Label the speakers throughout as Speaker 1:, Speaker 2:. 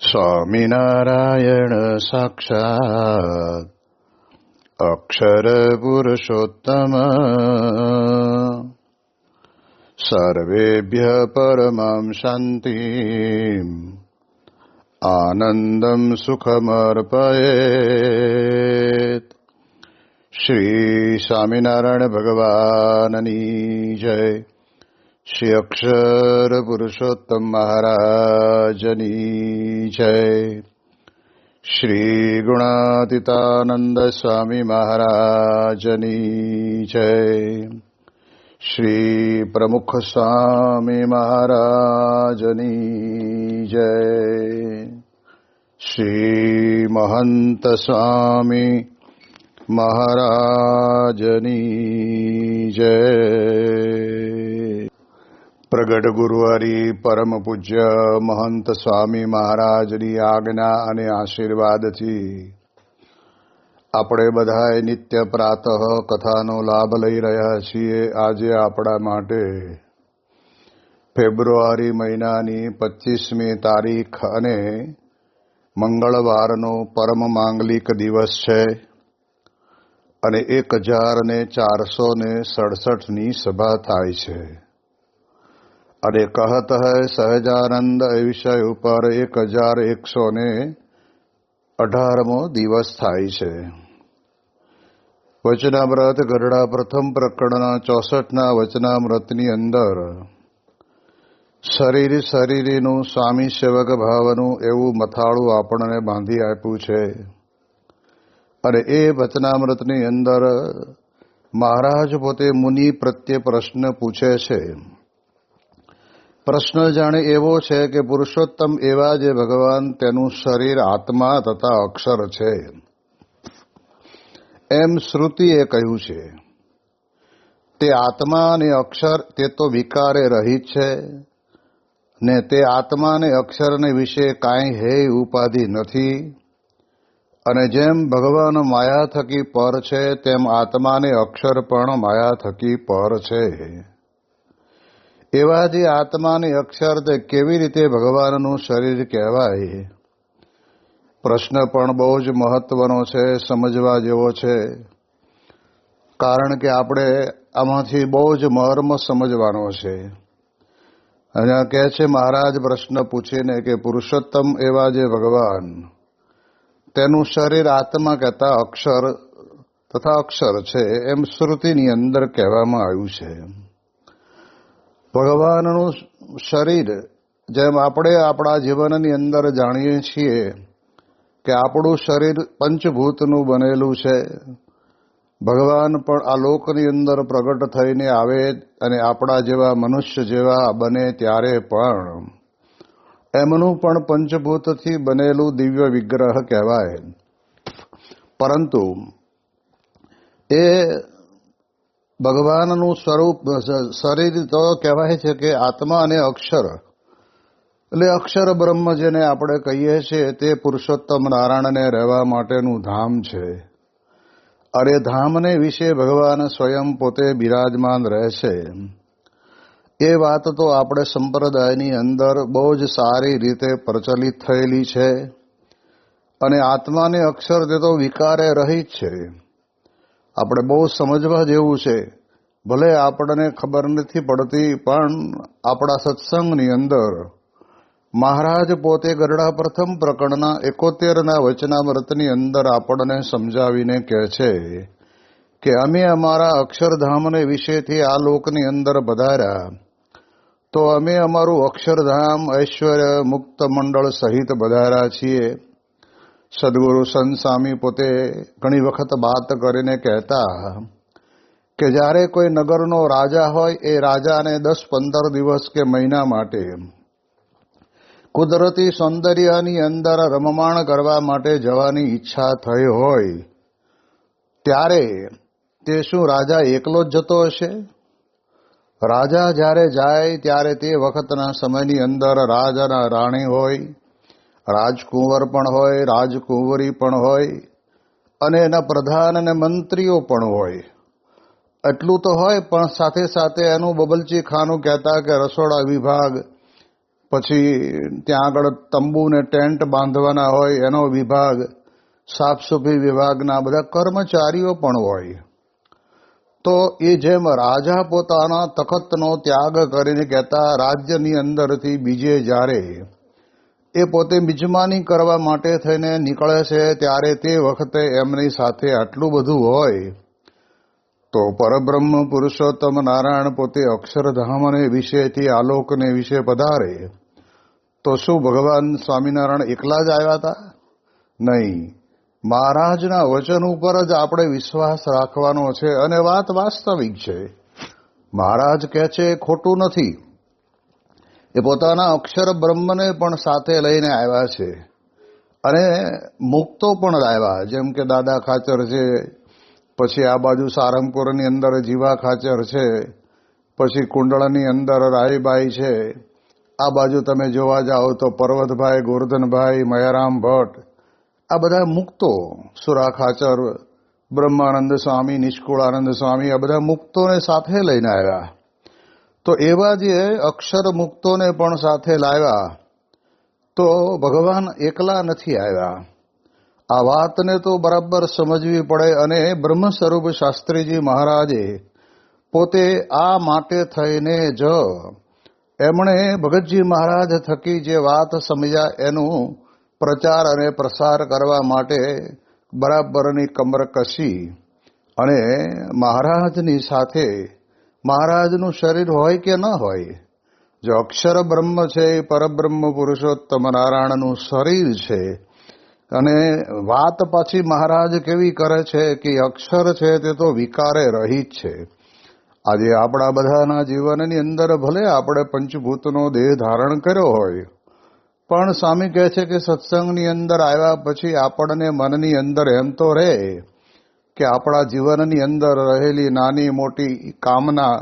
Speaker 1: સ્વામિનારાયણ સાક્ષાત અક્ષર પુરુષોત્તમ સર્વેભ્ય પરમં શાંતિમ આનંદમ સુખમર્પયેત. શ્રી સ્વામિનારાયણ ભગવાનની જય. શ્રી અક્ષર પુરુષોત્તમ મહારાજની જય. શ્રી ગુણાતીતાનંદ સ્વામી મહારાજની જય. શ્રી પ્રમુખ સ્વામી મહારાજની જય. શ્રી મહંત સ્વામી મહારાજની જય. પ્રગટ ગુરુવારી પરમ પૂજ્ય મહંત સ્વામી મહારાજની આજ્ઞા અને આશીર્વાદથી આપણે બધાએ નિત્ય પ્રાતઃ કથાનો લાભ લઈ રહ્યા છીએ. આજે આપણા માટે ફેબ્રુઆરી મહિનાની 25મી તારીખ અને મંગળવારનો પરમ માંગલિક દિવસ છે અને 1467ની સભા થાય છે. અને કહત હૈ સહજાનંદ એ વિષય ઉપર 1118મો દિવસ થાય છે. વચનામૃત ગરડા પ્રથમ પ્રકરણના 64ના વચનામૃતની અંદર શરીરીનું સ્વામી સેવક ભાવનું એવું મથાળું આપણને બાંધી આપ્યું છે. અને એ વચનામૃતની અંદર મહારાજ પોતે મુનિ પ્રત્યે પ્રશ્ન પૂછે છે. પ્રશ્ન જાણે એવો છે કે પુરુષોત્તમ એવા જે ભગવાન તેનું શરીર આત્મા તથા અક્ષર છે એમ શ્રુતિએ કહ્યું છે. તે આત્મા અને અક્ષર તે તો વિકારે રહિત છે ને તે આત્મા અને અક્ષરને વિશે કાંઈ હેય ઉપાધિ નથી. અને જેમ ભગવાન માયા થકી પર છે તેમ આત્મા અને અક્ષર પણ માયા થકી પર છે. એવા જે આત્માની અક્ષર તે કેવી રીતે ભગવાનનું શરીર કહેવાય? પ્રશ્ન પણ બહુ જ મહત્વનો છે, સમજવા જેવો છે. કારણ કે આપણે આમાંથી બહુ જ મર્મ સમજવાનો છે. અહીંયા કહે છે મહારાજ પ્રશ્ન પૂછીને કે પુરુષોત્તમ એવા જે ભગવાન તેનું શરીર આત્મા કહેતા અક્ષર તથા અક્ષર છે એમ શ્રુતિની અંદર કહેવામાં આવ્યું છે. ભગવાનનું શરીર જેમ આપણે આપણા જીવનની અંદર જાણીએ છીએ કે આપણું શરીર પંચભૂતનું બનેલું છે. ભગવાન પણ આ લોકની અંદર પ્રગટ થઈને આવે અને આપણા જેવા મનુષ્ય જેવા બને ત્યારે પણ એમનું પણ પંચભૂતથી બનેલું દિવ્ય વિગ્રહ કહેવાય. પરંતુ એ ભગવાનનું સ્વરૂપ શરીર તો કહેવાય છે કે આત્મા અને અક્ષર એટલે અક્ષર બ્રહ્મ જેને આપણે કહીએ છીએ તે પુરુષોત્તમ નારાયણને રહેવા માટેનું ધામ છે. અરે ધામને વિશે ભગવાન સ્વયં પોતે બિરાજમાન રહે છે. એ વાત તો આપણે સંપ્રદાયની અંદર બહુ જ સારી રીતે પ્રચલિત થયેલી છે. અને આત્માને અક્ષર તે તો વિકારે રહિત છે. આપણે બહુ સમજવા જેવું છે. ભલે આપણને ખબર નથી પડતી પણ આપણા સત્સંગની અંદર મહારાજ પોતે ગરડા પ્રથમ પ્રકરણના 71ના વચનામૃતની અંદર આપણને સમજાવીને કહે છે કે અમે અમારા અક્ષરધામને વિશેથી આ લોકની અંદર પધાર્યા તો અમે અમારું અક્ષરધામ ઐશ્વર્ય મુક્ત મંડળ સહિત પધાર્યા છીએ. સદગુરુ સંત સ્વામી પોતે ઘણી વખત વાત કરીને કહેતા કે જ્યારે કોઈ નગરનો રાજા હોય એ રાજાને 10-15 દિવસ કે મહિના માટે કુદરતી સૌંદર્યની અંદર રમમાણ કરવા માટે જવાની ઈચ્છા થઈ હોય ત્યારે તે શું રાજા એકલો જ જતો હશે? રાજા જ્યારે જાય ત્યારે તે વખતના સમયની અંદર રાજાના રાણી હોય, રાજકુંવર પણ હોય, રાજકુંવરી પણ હોય અને એના પ્રધાન અને મંત્રીઓ પણ હોય. એટલું તો હોય પણ સાથે સાથે એનું બબલચી ખાનું કહેતા કે રસોડા વિભાગ પછી ત્યાં આગળ તંબુ ને ટેન્ટ બાંધવાના હોય એનો વિભાગ, સાફસૂફી વિભાગના બધા કર્મચારીઓ પણ હોય. તો એ જેમ રાજા પોતાના તખતનો ત્યાગ કરીને કહેતા રાજ્યની અંદરથી બીજે જ્યારે એ પોતે મિજમાની કરવા માટે થઈને નીકળે છે ત્યારે તે વખતે એમની સાથે આટલું બધું હોય તો પરબ્રહ્મ પુરુષોત્તમ નારાયણ પોતે અક્ષરધામને વિશેથી આલોકને વિશે પધારે તો શું ભગવાન સ્વામિનારાયણ એકલા જ આવ્યા હતા? નહીં, મહારાજના વચન ઉપર જ આપણે વિશ્વાસ રાખવાનો છે અને વાત વાસ્તવિક છે. મહારાજ કહે છે ખોટું નથી. એ પોતાના અક્ષર બ્રહ્મને પણ સાથે લઈને આવ્યા છે અને મુક્તો પણ આવ્યા, જેમ કે દાદા ખાચર છે, પછી આ બાજુ સારંગપુરની અંદર જીવા ખાચર છે, પછી કુંડળની અંદર રાયબાઈ છે, આ બાજુ તમે જોવા જાઓ તો પર્વતભાઈ, ગોરધનભાઈ, મયારામ ભટ્ટ, આ બધા મુક્તો, સુરા ખાચર, બ્રહ્માનંદ સ્વામી, નિષ્કુળાનંદ સ્વામી, આ બધા મુક્તોને સાથે લઈને આવ્યા. તો એવા જે અક્ષર મુક્તોને પણ સાથે લાવ્યા તો ભગવાન એકલા નથી આવ્યા. આ વાતને તો બરાબર સમજવી પડે અને બ્રહ્મ સ્વરૂપ શાસ્ત્રીજી મહારાજે પોતે આ માટે થઈને જ એમણે ભગતજી મહારાજ થકી જે વાત સમજ્યા એનું પ્રચાર અને પ્રસાર કરવા માટે બરાબરની કમર કસી અને મહારાજની સાથે મહારાજનું શરીર હોય કે ન હોય, જો અક્ષર બ્રહ્મ છે એ પરબ્રહ્મ પુરુષોત્તમ નારાયણનું શરીર છે. અને વાત પાછી મહારાજ કેવી કરે છે કે અક્ષર છે તે તો વિકારે રહિત છે. આજે આપણા બધાના જીવનની અંદર ભલે આપણે પંચભૂતનો દેહ ધારણ કર્યો હોય, પણ સ્વામી કહે છે કે સત્સંગની અંદર આવ્યા પછી આપણને મનની અંદર એમ તો રહે કે આપણા જીવનની અંદર રહેલી નાની મોટી કામના,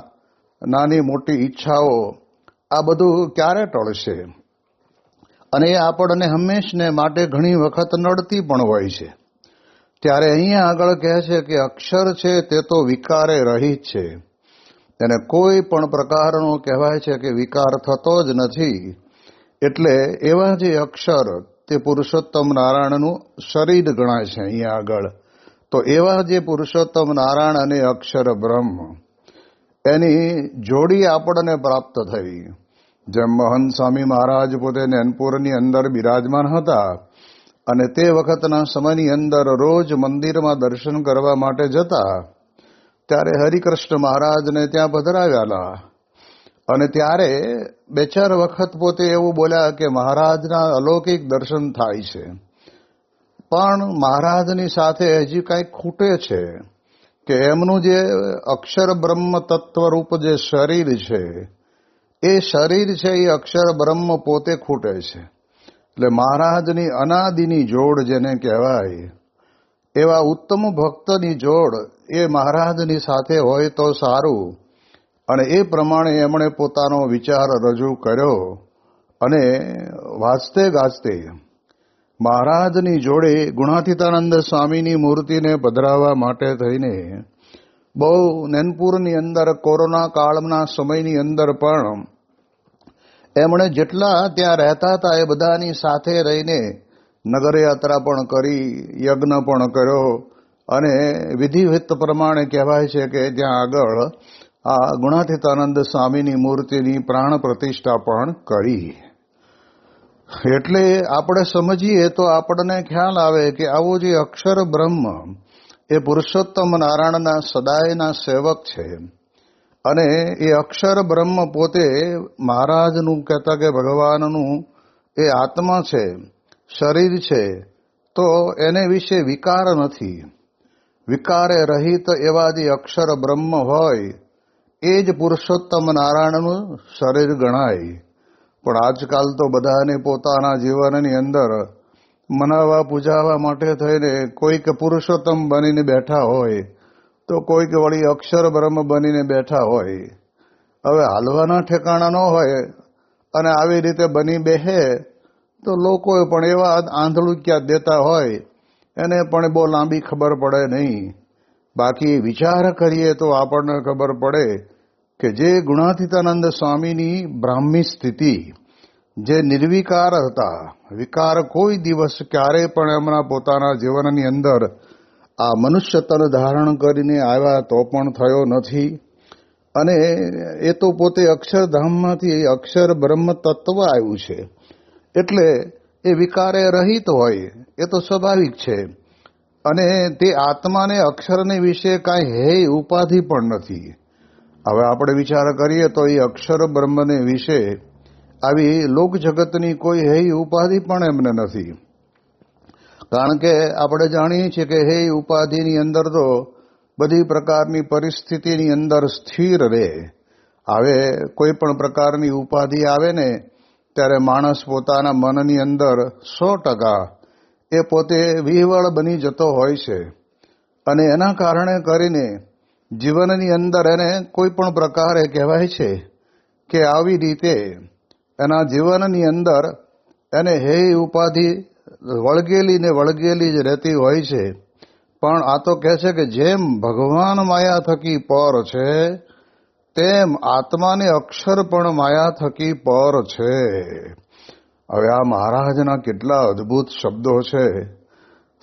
Speaker 1: નાની મોટી ઈચ્છાઓ, આ બધું ક્યારે ટળશે? અને એ આપણને હંમેશને માટે ઘણી વખત નડતી પણ હોય છે. ત્યારે અહીંયા આગળ કહે છે કે અક્ષર છે તે તો વિકારે રહિત છે, એને કોઈ પણ પ્રકારનો કહેવાય છે કે વિકાર થતો જ નથી. એટલે એવા જે અક્ષર તે પુરુષોત્તમ નારાયણનું શરીર ગણાય છે અહીંયા આગળ. તો એવા જે પુરુષોત્તમ નારાયણ અને અક્ષર બ્રહ્મ, એની જોડી આપણને પ્રાપ્ત થઈ. જેમ મહંત સ્વામી મહારાજ પોતે નૈનપુરની અંદર બિરાજમાન હતા અને તે વખતના સમયની અંદર રોજ મંદિરમાં દર્શન કરવા માટે જતા, ત્યારે હરિકૃષ્ણ મહારાજને ત્યાં પધરાવ્યાલા અને ત્યારે બે ચાર વખત પોતે એવું બોલ્યા કે મહારાજના અલૌકિક દર્શન થાય છે, પણ મહારાજની સાથે હજી કાંઈક ખૂટે છે કે એમનું જે અક્ષર બ્રહ્મ તત્વરૂપ જે શરીર છે એ શરીર છે એ અક્ષર બ્રહ્મ પોતે ખૂટે છે. એટલે મહારાજની અનાદિની જોડ જેને કહેવાય, એવા ઉત્તમ ભક્તની જોડ એ મહારાજની સાથે હોય તો સારું. અને એ પ્રમાણે એમણે પોતાનો વિચાર રજૂ કર્યો અને વાજતે ગાજતે મહારાજની જોડે ગુણાતીતાનંદ સ્વામીની મૂર્તિને પધરાવવા માટે થઈને બહુ નૈનપુરની અંદર કોરોના કાળના સમયની અંદર પણ એમણે જેટલા ત્યાં રહેતા હતા એ બધાની સાથે રહીને નગરયાત્રા પણ કરી, યજ્ઞ પણ કર્યો અને વિધિવિત પ્રમાણે કહેવાય છે કે ત્યાં આગળ આ ગુણાતીતાનંદ સ્વામીની મૂર્તિની પ્રાણ પ્રતિષ્ઠા પણ કરી. એટલે આપણે સમજીએ તો આપણને ખ્યાલ આવે કે આવો જે અક્ષર બ્રહ્મ એ પુરુષોત્તમ નારાયણના સદાયના સેવક છે અને એ અક્ષર બ્રહ્મ પોતે મહારાજનું કહેતા કે ભગવાનનું એ આત્મા છે, શરીર છે, તો એને વિશે વિકાર નથી. વિકારે રહિત એવા જે અક્ષર બ્રહ્મ હોય એ જ પુરુષોત્તમ નારાયણનું શરીર ગણાય. પણ આજકાલ તો બધાને પોતાના જીવનની અંદર મનાવવા પૂજાવા માટે થઈને કોઈક પુરુષોત્તમ બનીને બેઠા હોય તો કોઈક વળી અક્ષર બ્રહ્મ બનીને બેઠા હોય. હવે હાલવાના ઠેકાણા ન હોય અને આવી રીતે બની બેસે તો લોકોએ પણ એવા આંધળુકિયા દેતા હોય, એને પણ બહુ લાંબી ખબર પડે નહીં. બાકી વિચાર કરીએ તો આપણને ખબર પડે કે જે ગુણાતીતાનંદ સ્વામીની બ્રાહ્મી સ્થિતિ, જે નિર્વિકાર હતા, વિકાર કોઈ દિવસ ક્યારેય પણ એમના પોતાના જીવનની અંદર આ મનુષ્ય તન ધારણ કરીને આવ્યા તો પણ થયો નથી. અને એ તો પોતે અક્ષરધામમાંથી અક્ષર બ્રહ્મ તત્વ આવ્યું છે, એટલે એ વિકારે રહિત હોય એ તો સ્વાભાવિક છે. અને તે આત્માને અક્ષરને વિશે કાંઈ હે ઉપાધિ પણ નથી. હવે આપણે વિચાર કરીએ તો એ અક્ષર બ્રહ્મને વિશે આવી લોક જગતની કોઈ હે ઉપાધિ પણ એમને નથી. કારણ કે આપણે જાણીએ છીએ કે હે ઉપાધિની અંદર તો બધી પ્રકારની પરિસ્થિતિની અંદર સ્થિર રહે. હવે કોઈ પણ પ્રકારની ઉપાધિ આવે ને ત્યારે માણસ પોતાના મનની અંદર 100% એ પોતે વિહવળ બની જતો હોય છે. અને એના કારણે કરીને જીવનની અંદર એને કોઈ પણ પ્રકારે કહેવાય છે કે આવી રીતે એના જીવનની અંદર એને હે ઉપાધિ વળગેલી ને વળગેલી જ રહેતી હોય છે. પણ આ તો કહે છે કે જેમ ભગવાન માયા થકી પર છે તેમ આત્માને અક્ષર પણ માયા થકી પર છે. હવે આ મહારાજના કેટલા અદ્ભુત શબ્દો છે.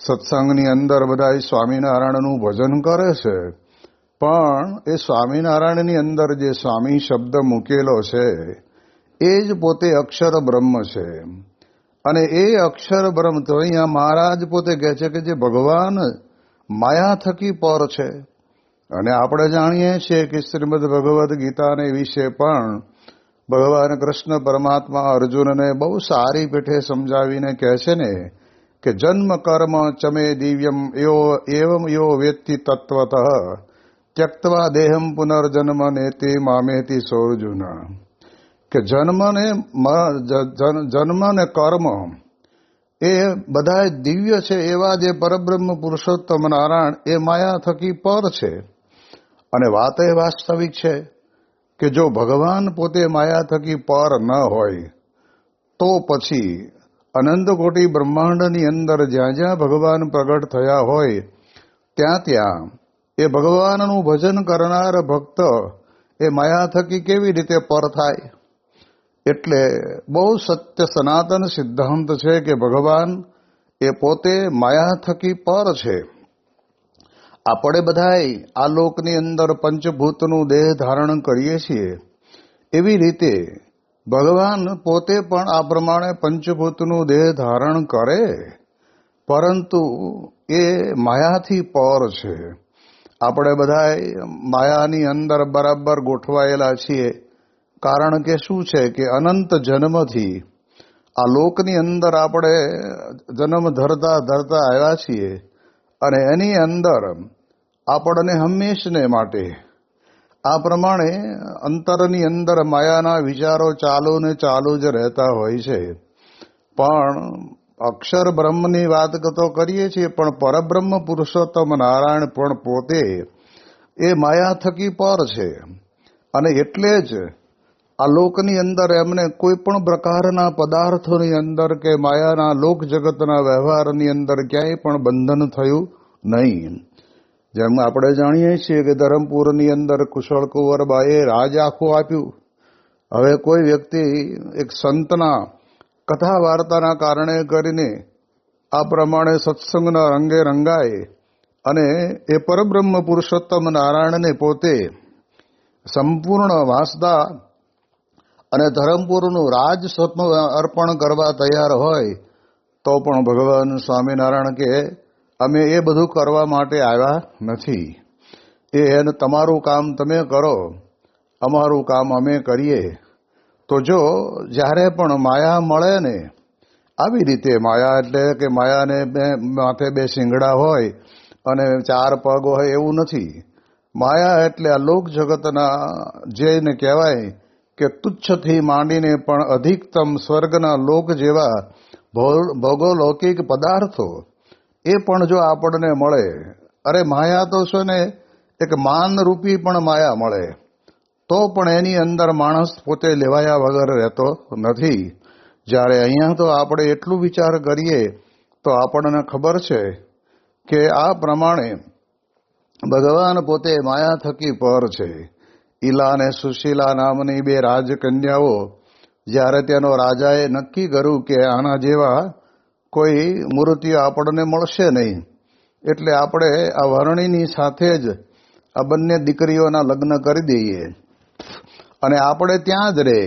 Speaker 1: સત્સંગની અંદર બધા સ્વામિનારાયણનું ભજન કરે છે, પણ એ સ્વામિનારાયણની અંદર જે સ્વામી શબ્દ મૂકેલો છે એ જ પોતે અક્ષર બ્રહ્મ છે. અને એ અક્ષર બ્રહ્મ તો અહીંયા મહારાજ પોતે કહે છે કે જે ભગવાન માયા થકી પર છે. અને આપણે જાણીએ છીએ કે શ્રીમદ ભગવદ્ ગીતાને વિશે પણ ભગવાન કૃષ્ણ પરમાત્મા અર્જુનને બહુ સારી પેઠે સમજાવીને કહે છે ને કે જન્મ કર્મ ચમે દિવ્યમ એવમ યો વેત્તિ તત્વતઃ ત્યક્ત્વા દેહમ પુનર્જન્મ નેતિ મામેતિ સોર્જુન. કે જન્મ ને કર્મ એ બધા દિવ્ય છે એવા જે પરબ્રહ્મ પુરુષોત્તમ નારાયણ એ માયા થકી પર છે. અને વાત એ વાસ્તવિક છે કે જો ભગવાન પોતે માયા થકી પર ન હોય તો પછી અનંત કોટી બ્રહ્માંડની અંદર જ્યાં જ્યાં ભગવાન પ્રગટ થયા હોય ત્યાં એ ભગવાનનું ભજન કરનાર ભક્ત એ માયા થકી કેવી રીતે પર થાય? એટલે બહુ સત્ય સનાતન સિદ્ધાંત છે કે ભગવાન એ પોતે માયા થકી પર છે. આપણે બધાય આ લોકની અંદર પંચભૂતનું દેહ ધારણ કરીએ છીએ, એવી રીતે ભગવાન પોતે પણ આ પ્રમાણે પંચભૂતનું દેહ ધારણ કરે, પરંતુ એ માયાથી પર છે. આપણે બધાય માયાની અંદર બરાબર ગોઠવાયેલા છીએ. કારણ કે શું છે કે અનંત જન્મથી આ લોકની અંદર આપણે જન્મ ધરતા આવ્યા છીએ. અને એની અંદર આપણને હંમેશને માટે આ પ્રમાણે અંતરની અંદર માયાના વિચારો ચાલુ ને ચાલુ જ રહેતા હોય છે. પણ અક્ષર બ્રહ્મની વાત તો કરીએ છીએ, પણ પરબ્રહ્મ પુરુષોત્તમ નારાયણ પણ પોતે એ માયા થકી પર છે. અને એટલે જ આ લોકની અંદર એમને કોઈ પણ પ્રકારના પદાર્થોની અંદર કે માયાના લોક જગતના વ્યવહારની અંદર ક્યાંય પણ બંધન થયું નહીં. જેમ આપણે જાણીએ છીએ કે ધરમપુરની અંદર કુશળ કુંવરબાએ રાજ આખું આપ્યું. હવે કોઈ વ્યક્તિ એક સંતના કથા વાર્તાના કારણે કરીને આ પ્રમાણે સત્સંગના રંગે રંગાય અને એ પરબ્રહ્મ પુરુષોત્તમ નારાયણને પોતે સંપૂર્ણ વાંસદા અને ધરમપુરનું રાજ અર્પણ કરવા તૈયાર હોય તો પણ ભગવાન સ્વામિનારાયણ કે અમે એ બધું કરવા માટે આવ્યા નથી. એને તમારું કામ તમે કરો, અમારું કામ અમે કરીએ. તો જો જ્યારે પણ માયા મળે ને, આવી રીતે માયા એટલે કે માયાને માથે બે શિંગડા હોય અને ચાર પગ હોય એવું નથી. માયા એટલે આ લોક જગતના જેને કહેવાય કે તુચ્છથી માંડીને પણ અધિકતમ સ્વર્ગના લોક જેવા ભૌગોલૌકિક પદાર્થો એ પણ જો આપણને મળે, અરે માયા તો છે ને એક માનરૂપી પણ માયા મળે તો પણ એની અંદર માણસ પોતે લેવાયા વગર રહેતો નથી. જ્યારે અહીંયા તો આપણે એટલું વિચાર કરીએ તો આપણને ખબર છે કે આ પ્રમાણે ભગવાન પોતે માયા થકી પર છે. ઈલા અને સુશીલા નામની બે રાજકન્યાઓ જ્યારે તેનો રાજાએ નક્કી કર્યું કે આના જેવા કોઈ મૂર્તિઓ આપણને મળશે નહીં, એટલે આપણે આ વર્ણિની સાથે જ આ બંને દીકરીઓના લગ્ન કરી દઈએ અને આપણે ત્યાં જ રહે.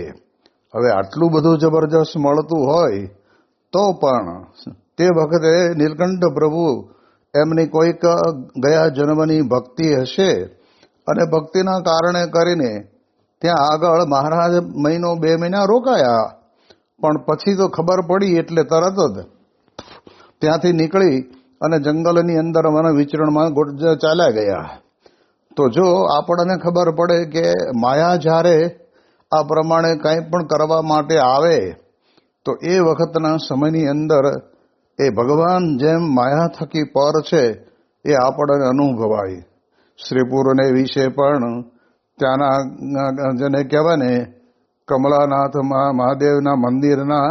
Speaker 1: હવે આટલું બધું જબરજસ્ત મળતું હોય તો પણ તે વખતે નીલકંઠ પ્રભુ એમની કોઈક ગયા જન્મની ભક્તિ હશે અને ભક્તિના કારણે કરીને ત્યાં આગળ મહારાજ મહિનો 2 મહિના રોકાયા, પણ પછી તો ખબર પડી એટલે તરત જ ત્યાંથી નીકળી અને જંગલની અંદર વન વિચરણમાં ચાલ્યા ગયા. તો જો આપણને ખબર પડે કે માયા જ્યારે આ પ્રમાણે કંઈ પણ કરવા માટે આવે તો એ વખતના સમયની અંદર એ ભગવાન જેમ માયા થકી પર છે એ આપણને અનુભવાય. શ્રીપુરને વિશે પણ ત્યાંના જેને કહેવાય ને કમલાનાથ મહાદેવના મંદિરના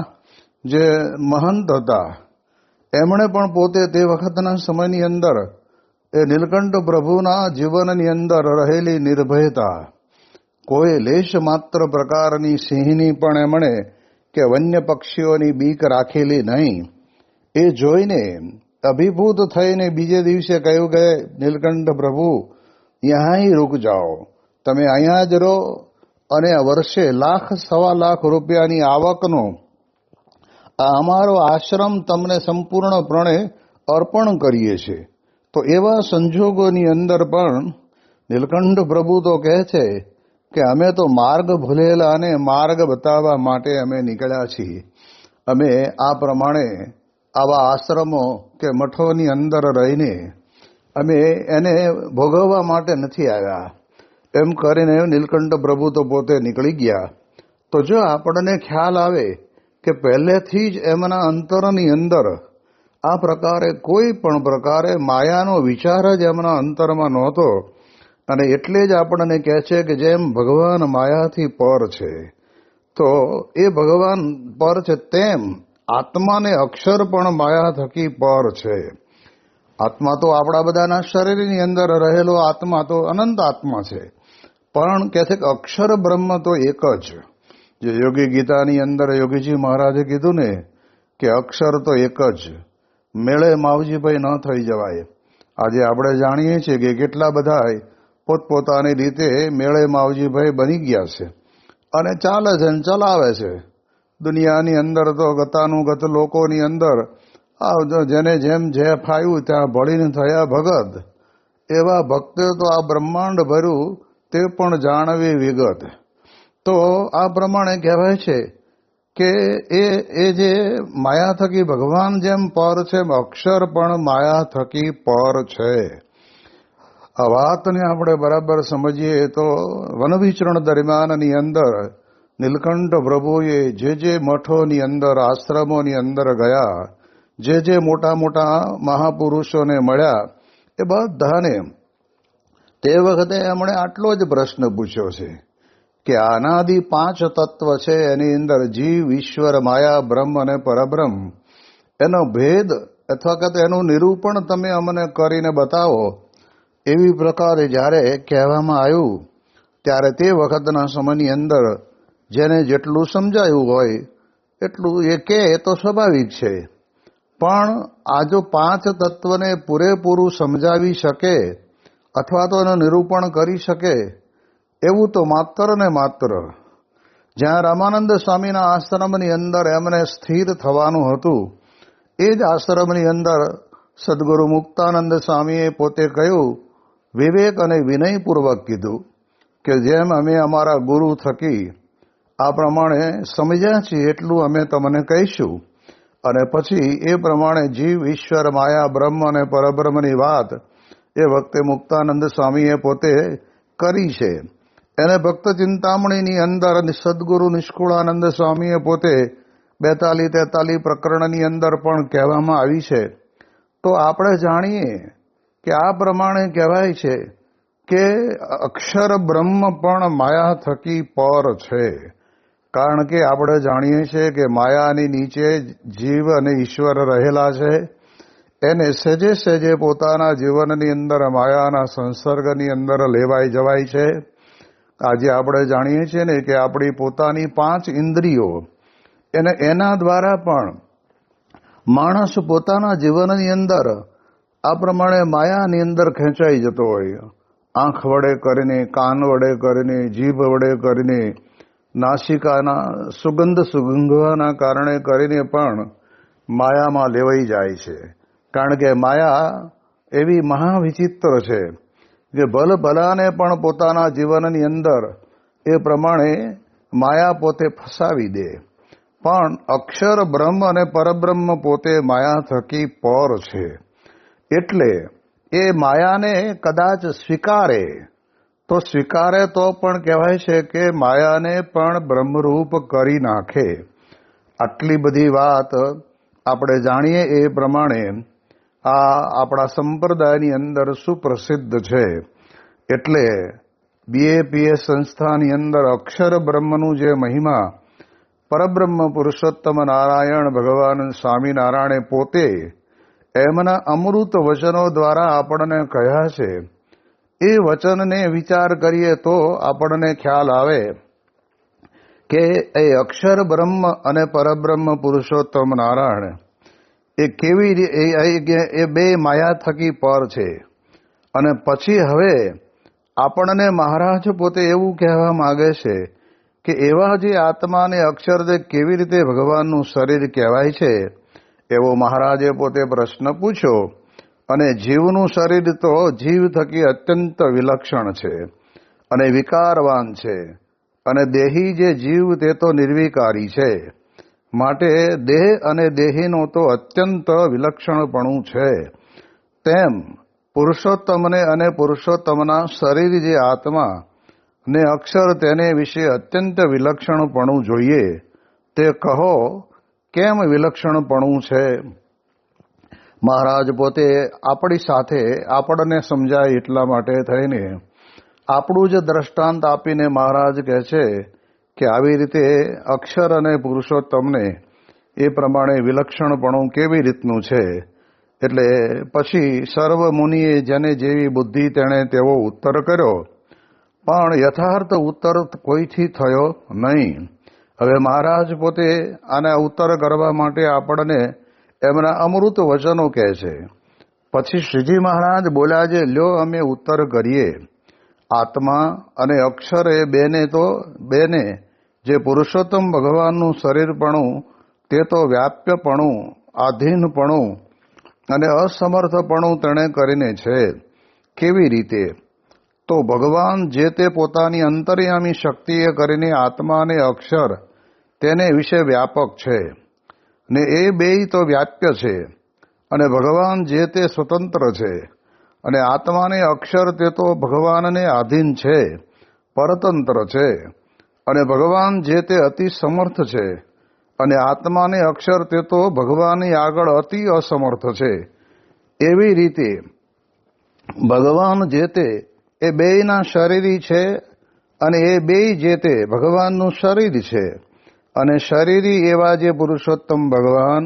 Speaker 1: જે મહંત હતા એમણે પણ પોતે તે વખતના સમયની અંદર એ નીલકંઠ પ્રભુના જીવનની અંદર રહેલી નિર્ભયતા, કોઈ લેશ માત્ર પ્રકારની સિંહની પણ એમણે કે વન્ય પક્ષીઓની બીક રાખેલી નહીં, એ જોઈને અભિભૂત થઈને બીજે દિવસે કહ્યું કે નીલકંઠ પ્રભુ યહાં રૂક જાઓ, તમે અહીંયા જ રહો અને વર્ષે 1,00,000-1,25,000 રૂપિયાની આવકનો આ અમારો આશ્રમ તમને સંપૂર્ણપણે અર્પણ કરીએ છીએ. તો એવા સંજોગોની અંદર પણ નીલકંઠ પ્રભુ તો કહે છે કે અમે તો માર્ગ ભૂલેલા અને માર્ગ બતાવવા માટે અમે નીકળ્યા છીએ. અમે આ પ્રમાણે આવા આશ્રમો કે મઠોની અંદર રહીને અમે એને ભોગવવા માટે નથી આવ્યા, એમ કરીને નીલકંઠ પ્રભુ તો પોતે નીકળી ગયા. તો જો આપણને ખ્યાલ આવે કે પહેલેથી જ એમના અંતરની અંદર આ પ્રકારે કોઈ પણ પ્રકારે માયાનો વિચાર જ એમના અંતરમાં નહોતો, અને એટલે જ આપણને કહે છે કે જેમ ભગવાન માયાથી પર છે તો એ ભગવાન પર છે તેમ આત્માને અક્ષર પણ માયા થકી પર છે. આત્મા તો આપણા બધાના શરીરની અંદર રહેલો આત્મા તો અનંત આત્મા છે, પણ કહે છે કે અક્ષર બ્રહ્મ તો એક જ. જે યોગી ગીતાની અંદર યોગીજી મહારાજે કીધું ને કે અક્ષર તો એક જ, મેળે માવજીભાઈ ન થઈ જવાય. આજે આપણે જાણીએ છીએ કે કેટલા બધા પોતપોતાની રીતે મેળે માવજીભાઈ બની ગયા છે અને ચાલે છે ને ચલાવે છે. દુનિયાની અંદર તો ગતાનુગત લોકોની અંદર જેને જેમ જે ફાયું ત્યાં ભળીને થયા ભગત, એવા ભક્તો તો આ બ્રહ્માંડ ભર્યું તે પણ જાણવી વિગત. તો આ પ્રમાણે કહેવાય છે કે એ જે માયા થકી ભગવાન જેમ પર છે અક્ષર પણ માયા થકી પર છે. આ વાતને આપણે બરાબર સમજીએ તો વનવિચરણ દરમિયાનની અંદર નીલકંઠ પ્રભુએ જે મઠોની અંદર આશ્રમોની અંદર ગયા, જે મોટા મોટા મહાપુરુષોને મળ્યા, એ બધાને તે વખતે એમણે આટલો જ પ્રશ્ન પૂછ્યો છે કે અનાદિ 5 તત્વ છે, એની અંદર જીવ, ઈશ્વર, માયા, બ્રહ્મ અને પરબ્રહ્મ, એનો ભેદ અથવા કે એનું નિરૂપણ તમે અમને કરીને બતાવો. એવી પ્રકારે જ્યારે કહેવામાં આવ્યું ત્યારે તે વખતના સમયની અંદર જેને જેટલું સમજાયું હોય એટલું એ કહે તો સ્વાભાવિક છે, પણ આ જો 5 તત્વને પૂરેપૂરું સમજાવી શકે અથવા તો એનું નિરૂપણ કરી શકે એવું તો માત્ર ને માત્ર જ્યાં રામાનંદ સ્વામીના આશ્રમની અંદર એમને સ્થિર થવાનું હતું એ જ આશ્રમની અંદર સદગુરુ મુક્તાનંદ સ્વામીએ પોતે કહ્યું, વિવેક અને વિનયપૂર્વક કીધું કે જેમ અમે અમારા ગુરુ થકી આ પ્રમાણે સમજ્યા છીએ એટલું અમે તમને કહીશું. અને પછી એ પ્રમાણે જીવ, ઈશ્વર, માયા, બ્રહ્મ અને પરબ્રહ્મની વાત એ વખતે મુક્તાનંદ સ્વામીએ પોતે કરી છે. એને ભક્ત ચિંતામણીની અંદર સદગુરુ નિષ્કુળાનંદ સ્વામીએ પોતે 42-43 પ્રકરણની અંદર પણ કહેવામાં આવી છે. તો આપણે જાણીએ કે આ પ્રમાણે કહેવાય છે કે અક્ષર બ્રહ્મ પણ માયા થકી પર છે. કારણ કે આપણે જાણીએ છીએ કે માયાની નીચે જીવ અને ઈશ્વર રહેલા છે. એને સહેજે સહેજે પોતાના જીવનની અંદર માયાના સંસર્ગની અંદર લેવાઈ જવાય છે. આજે આપણે જાણીએ છીએ ને કે આપણી પોતાની 5 ઇન્દ્રિયો એના દ્વારા પણ માણસ પોતાના જીવનની અંદર આ પ્રમાણે માયાની અંદર ખેંચાઈ જતો હોય. આંખ વડે કરીને, કાન વડે કરીને, જીભ વડે કરીને, નાસિકાના સુગંધ સુગંધવાના કારણે કરીને પણ માયામાં લેવાઈ જાય છે. કારણ કે માયા એવી મહાવિચિત્ર છે કે ભલાને પણ પોતાના જીવનની અંદર એ પ્રમાણે માયા પોતે ફસાવી દે. પણ અક્ષર બ્રહ્મ અને પરબ્રહ્મ પોતે માયા થકી પર છે. એટલે એ માયાને કદાચ સ્વીકારે તો પણ કહેવાય છે કે માયાને પણ બ્રહ્મરૂપ કરી નાખે. આટલી બધી વાત આપણે જાણીએ એ પ્રમાણે આ આપણા સંપ્રદાયની અંદર સુપ્રસિદ્ધ છે. એટલે BAPS સંસ્થાની અંદર અક્ષર બ્રહ્મનું જે મહિમા પરબ્રહ્મ પુરુષોત્તમ નારાયણ ભગવાન સ્વામિનારાયણે પોતે એમના અમૃત વચનો દ્વારા આપણને કહ્યા છે. એ વચનને વિચાર કરીએ તો આપણને ખ્યાલ આવે કે એ અક્ષર બ્રહ્મ અને પરબ્રહ્મ પુરુષોત્તમ નારાયણ એ કેવી એ બે માયા થકી પર છે. અને પછી હવે આપણને મહારાજ પોતે એવું કહેવા માંગે છે કે એવા જે આત્માને અક્ષર જે કેવી રીતે ભગવાનનું શરીર કહેવાય છે એવો મહારાજે પોતે પ્રશ્ન પૂછ્યો. અને જીવનું શરીર તો જીવ થકી અત્યંત વિલક્ષણ છે અને વિકારવાન છે. અને દેહી જે જીવ તે તો નિર્વિકારી છે. માટે દેહ અને દેહીનું તો અત્યંત વિલક્ષણપણું છે. તેમ પુરુષોત્તમને અને પુરુષોત્તમના શરીર જે આત્મા ને અક્ષર તેને વિશે અત્યંત વિલક્ષણપણું જોઈએ. તે કહો કેમ વિલક્ષણપણું છે? મહારાજ પોતે આપણી સાથે આપણને સમજાય એટલા માટે થઈને આપણું જ દ્રષ્ટાંત આપીને મહારાજ કહે છે કે આવી રીતે અક્ષર અને પુરુષોત્તમને એ પ્રમાણે વિલક્ષણપણું કેવી રીતનું છે. એટલે પછી સર્વ મુનિએ જેને જેવી બુદ્ધિ તેણે તેવો ઉત્તર કર્યો, પણ યથાર્થ ઉત્તર કોઈથી થયો નહીં. હવે મહારાજ પોતે આના ઉત્તર કરવા માટે આપણને એમના અમૃત વચનો કહે છે. પછી શ્રીજી મહારાજ બોલ્યા છે, લ્યો અમે ઉત્તર કરીએ. આત્મા અને અક્ષર એ બેને જે પુરુષોત્તમ ભગવાનનું શરીરપણું તે તો વ્યાપ્યપણું, આધીનપણું અને અસમર્થપણું તેણે કરીને છે. કેવી રીતે? તો ભગવાન જે તે પોતાની અંતર્યામી શક્તિએ કરીને આત્મા અને અક્ષર તેને વિશે વ્યાપક છે ને એ બેય તો વ્યાપ્ય છે. અને ભગવાન જે તે સ્વતંત્ર છે અને આત્માને અક્ષર તે તો ભગવાનને આધીન છે, પરતંત્ર છે. અને ભગવાન જે તે અતિ સમર્થ છે અને આત્માને અક્ષર તે તો ભગવાનની આગળ અતિ અસમર્થ છે. એવી રીતે ભગવાન જે તે એ બેયના શરીરી છે અને એ બેય જે તે ભગવાનનું શરીર છે. અને શરીરી એવા જે પુરુષોત્તમ ભગવાન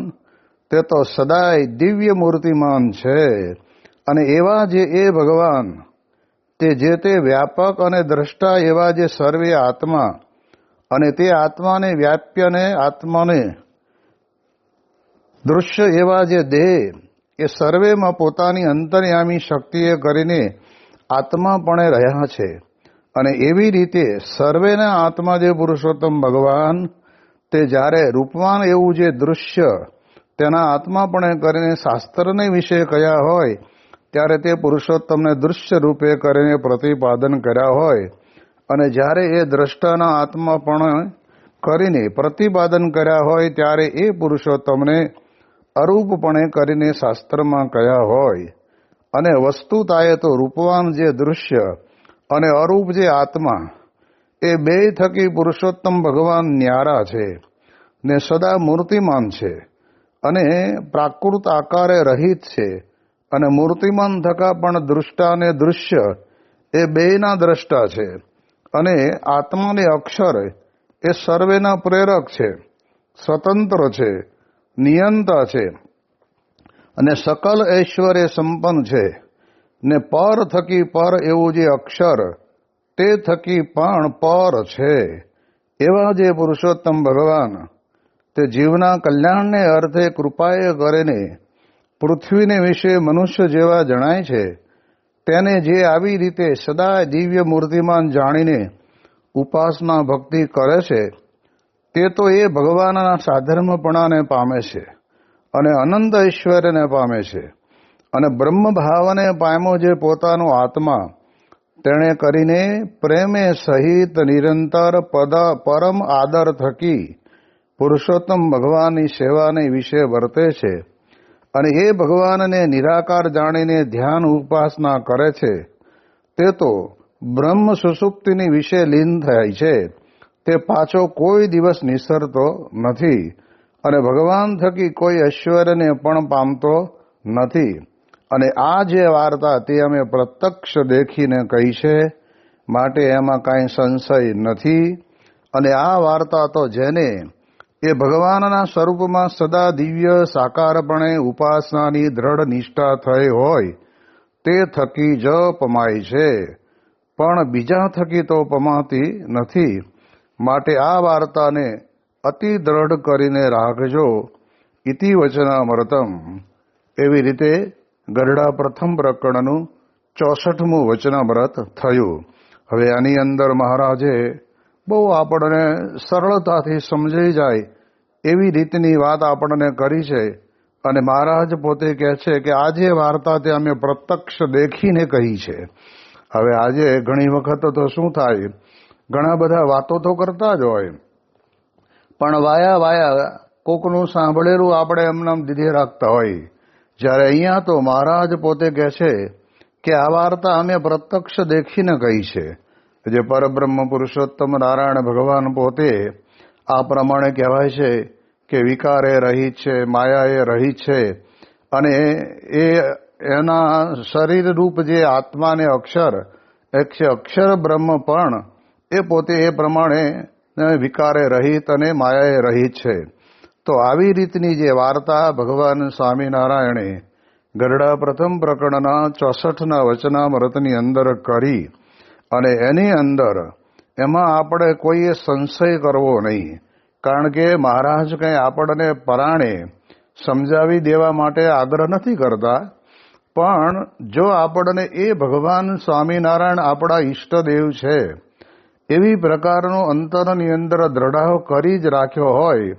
Speaker 1: તે તો સદાય દિવ્ય મૂર્તિમાન છે. અને એવા જે એ ભગવાન તે જે તે વ્યાપક અને દ્રષ્ટા એવા જે સર્વે આત્મા અને તે આત્માને વ્યાપ્યને આત્માને દૃશ્ય એવા જે દેહ એ સર્વેમાં પોતાની અંતર્યામી શક્તિએ કરીને આત્માપણે રહ્યા છે. અને એવી રીતે સર્વેના આત્મા જે પુરુષોત્તમ ભગવાન તે જ્યારે રૂપવાન એવું જે દૃશ્ય તેના આત્માપણે કરીને શાસ્ત્રને વિશે કયા હોય ત્યારે તે પુરુષોત્તમને દૃશ્ય રૂપે કરીને પ્રતિપાદન કર્યા હોય. અને જ્યારે એ દ્રષ્ટાના આત્માપણે કરીને પ્રતિપાદન કર્યા હોય ત્યારે એ પુરુષોત્તમને અરૂપપણે કરીને શાસ્ત્રમાં કયા હોય. અને વસ્તુતાએ તો રૂપવાન જે દૃશ્ય અને અરૂપ જે આત્મા એ બે થકી પુરુષોત્તમ ભગવાન ન્યારા છે ને સદા મૂર્તિમાન છે અને પ્રાકૃત આકારે રહિત છે. અને મૂર્તિમાન થકા પણ દૃષ્ટા અને દૃશ્ય એ બેયના દ્રષ્ટા છે. અને આત્માને અક્ષર એ સર્વેના પ્રેરક છે, સ્વતંત્ર છે, નિયંતા છે અને સકલ ઐશ્વર્ય સંપન્ન છે. ને પર થકી પર એવું જે અક્ષર તે થકી પણ પર છે એવા જે પુરુષોત્તમ ભગવાન તે જીવના કલ્યાણને અર્થે કૃપાએ કરીને પૃથ્વીને વિશે મનુષ્ય જેવા જણાય છે તેને જે આવી રીતે સદા દિવ્ય મૂર્તિમાન જાણીને ઉપાસના ભક્તિ કરે છે તે તો એ ભગવાનના સાધર્મપણાને પામે છે અને અનંત ઐશ્વર્યને પામે છે અને બ્રહ્મ ભાવને પામ્યો જે પોતાનો આત્મા તેણે કરીને પ્રેમે સહિત નિરંતર પરમ આદર થકી પુરુષોત્તમ ભગવાનની સેવાને વિશે વર્તે છે અને એ ભગવાનને નિરાકાર જાણીને ધ્યાન ઉપાસના કરે છે તે તો બ્રહ્મ સુષુપ્તિની વિશે લીન થાય છે તે પાછો કોઈ દિવસ નિસરતો નથી અને ભગવાન થકી કોઈ ઐશ્વર્યને પણ પામતો નથી. અને આ જે વાર્તા તે અમે પ્રત્યક્ષ દેખીને કહી છે માટે એમાં કાંઈ સંશય નથી. અને આ વાર્તા તો જેને એ ભગવાનના સ્વરૂપમાં સદા દિવ્ય સાકારપણે ઉપાસનાની દ્રઢ નિષ્ઠા થઈ હોય તે થકી જ પમાય છે, પણ બીજા થકી તો પમાતી નથી. માટે આ વાર્તાને અતિ દ્રઢ કરીને રાખજો. ઇતિ વચનામૃતમ. એવી રીતે ગરડા પ્રથમ પ્રકરણનું 64મું વચનામૃત થયું. હવે આની અંદર મહારાજે બહુ આપણને સરળતાથી સમજાઈ જાય એવી રીતની વાત આપણને કરી છે. અને મહારાજ પોતે કહે છે કે આ જે વાર્તા તે અમે પ્રત્યક્ષ દેખીને કહી છે. હવે આજે ઘણી વખત તો શું થાય, ઘણા બધા વાતો તો કરતા જ હોય પણ વાયા કોકનું સાંભળેલું આપણે એમને દીધે રાખતા હોય. જ્યારે અહીંયા તો મહારાજ પોતે કહે છે કે આ વાર્તા અમે પ્રત્યક્ષ દેખીને કહી છે. જે પરબ્રહ્મ પુરુષોત્તમ નારાયણ ભગવાન પોતે આ પ્રમાણે કહેવાય છે કે વિકારે રહિત છે, માયાએ રહિત છે અને એ એના શરીર રૂપ જે આત્માને અક્ષર બ્રહ્મ પણ એ પોતે એ પ્રમાણે વિકારે રહિત અને માયાએ રહિત છે. તો આવી રીતની જે વાર્તા ભગવાન સ્વામિનારાયણે ગરડા પ્રથમ પ્રકરણના 64ના વચનામૃતની અંદર કરી અને એની અંદર એમાં આપણે કોઈએ સંશય કરવો નહીં. કારણ કે મહારાજ કંઈ આપણને પરાણે સમજાવી દેવા માટે આગ્રહ નથી કરતા, પણ જો આપણને એ ભગવાન સ્વામિનારાયણ આપણા ઈષ્ટદેવ છે એવી પ્રકારનો અંતરની અંદર દ્રઢાવ કરી જ રાખ્યો હોય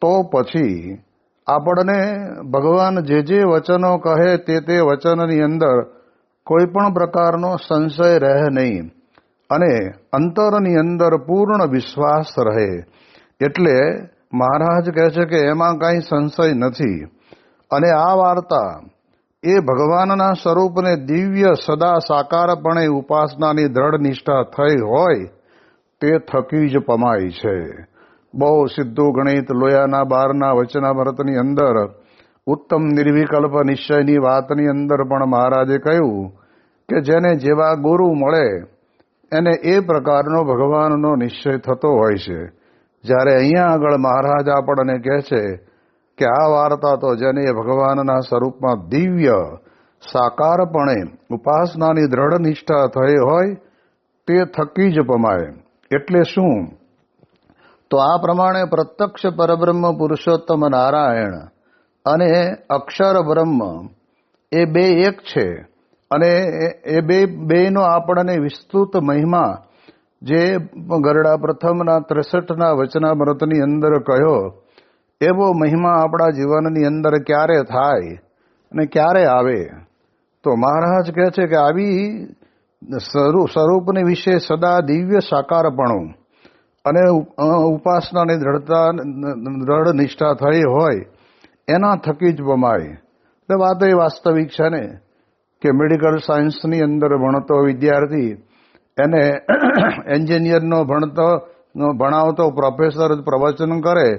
Speaker 1: તો પછી આપણને ભગવાન જે વચનો કહે તે વચનની અંદર કોઈ પણ પ્રકારનો સંશય રહે નહીં અને અંતરની અંદર પૂર્ણ વિશ્વાસ રહે. એટલે મહારાજ કહે છે કે એમાં કાંઈ સંશય નથી. અને આ વાર્તા એ ભગવાનના સ્વરૂપને દિવ્ય સદા સાકારપણે ઉપાસનાની દ્રઢ નિષ્ઠા થઈ હોય તે થકી જ પમાય છે. બહુ સિદ્ધું ગણિત લોયાના 12ના વચનામૃતની અંદર ઉત્તમ નિર્વિકલ્પ નિશ્ચયની વાતની અંદર પણ મહારાજે કહ્યું કે જેને જેવા ગુરુ મળે એને એ પ્રકારનો ભગવાનનો નિશ્ચય થતો હોય છે. જ્યારે અહીંયા આગળ મહારાજ આપણને કહે છે કે આ વાર્તા તો જેને ભગવાનના સ્વરૂપમાં દિવ્ય સાકારપણે ઉપાસનાની દ્રઢ નિષ્ઠા થઈ હોય તે થકી જ પમાય. એટલે શું? તો આ પ્રમાણે પ્રત્યક્ષ પરબ્રહ્મ પુરુષોત્તમ નારાયણ અને અક્ષર બ્રહ્મ એ બે એક છે. અને એ બેનો આપણને વિસ્તૃત મહિમા જે ગરડા પ્રથમના 63ના વચનામૃતની અંદર કહ્યો એવો મહિમા આપણા જીવનની અંદર ક્યારે થાય અને ક્યારે આવે? તો મહારાજ કહે છે કે આવી સ્વરૂપની વિશે સદા દિવ્ય સાકારપણું અને ઉપાસનાની દ્રઢ નિષ્ઠા થઈ હોય એના થકી જ પમાય. વાત એ વાસ્તવિક છે ને કે મેડિકલ સાયન્સની અંદર ભણતો વિદ્યાર્થી એને એન્જિનિયરનો ભણાવતો પ્રોફેસર પ્રવચન કરે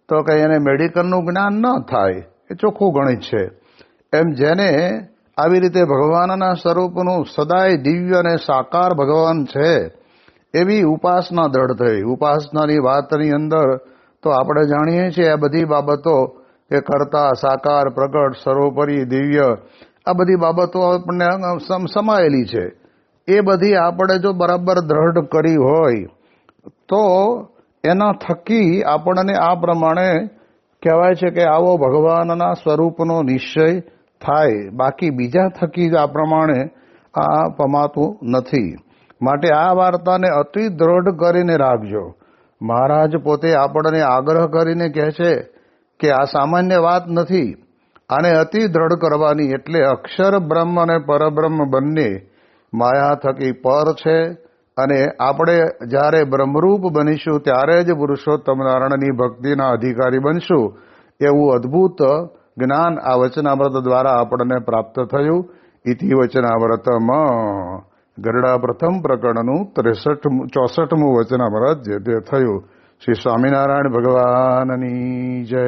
Speaker 1: તો કંઈ એને મેડિકલનું જ્ઞાન ન થાય, એ ચોખ્ખું ગણિત છે. એમ જેને આવી રીતે ભગવાનના સ્વરૂપનું સદાય દિવ્ય અને સાકાર ભગવાન છે એવી ઉપાસના દ્રઢ થઈ. ઉપાસનાની વાતની અંદર તો આપણે જાણીએ છીએ આ બધી બાબતો કે કર્તા, સાકાર, પ્રગટ, સર્વોપરી, દિવ્ય આ બધી બાબતો આપણને સમાયેલી છે. એ બધી આપણે જો બરાબર દ્રઢ કરી હોય તો એના થકી આપણને આ પ્રમાણે કહેવાય છે કે આવો ભગવાનના સ્વરૂપનો નિશ્ચય થાય. બાકી બીજા થકી જ આ પ્રમાણે આ પમાતું નથી. માટે આ વાર્તાને અતિ દ્રઢ કરીને રાખજો. મહારાજ પોતે આપણને આગ્રહ કરીને કહે છે કે આ સામાન્ય વાત નથી, આને અતિ દ્રઢ કરવાની. એટલે અક્ષર બ્રહ્મ અને પરબ્રહ્મ બંને માયા થકી પર છે, અને આપણે જ્યારે બ્રહ્મરૂપ બનીશું ત્યારે જ પુરુષોત્તમ નારાયણની ભક્તિના અધિકારી બનશું. એવું અદ્ભુત જ્ઞાન આ વચનામૃત દ્વારા આપણને પ્રાપ્ત થયું. ઇતિ વચનામૃતમાં ગરડા પ્રથમ પ્રકરણનું 64મું વચનામૃત જે તે થયું. શ્રી સ્વામિનારાયણ ભગવાનની જય.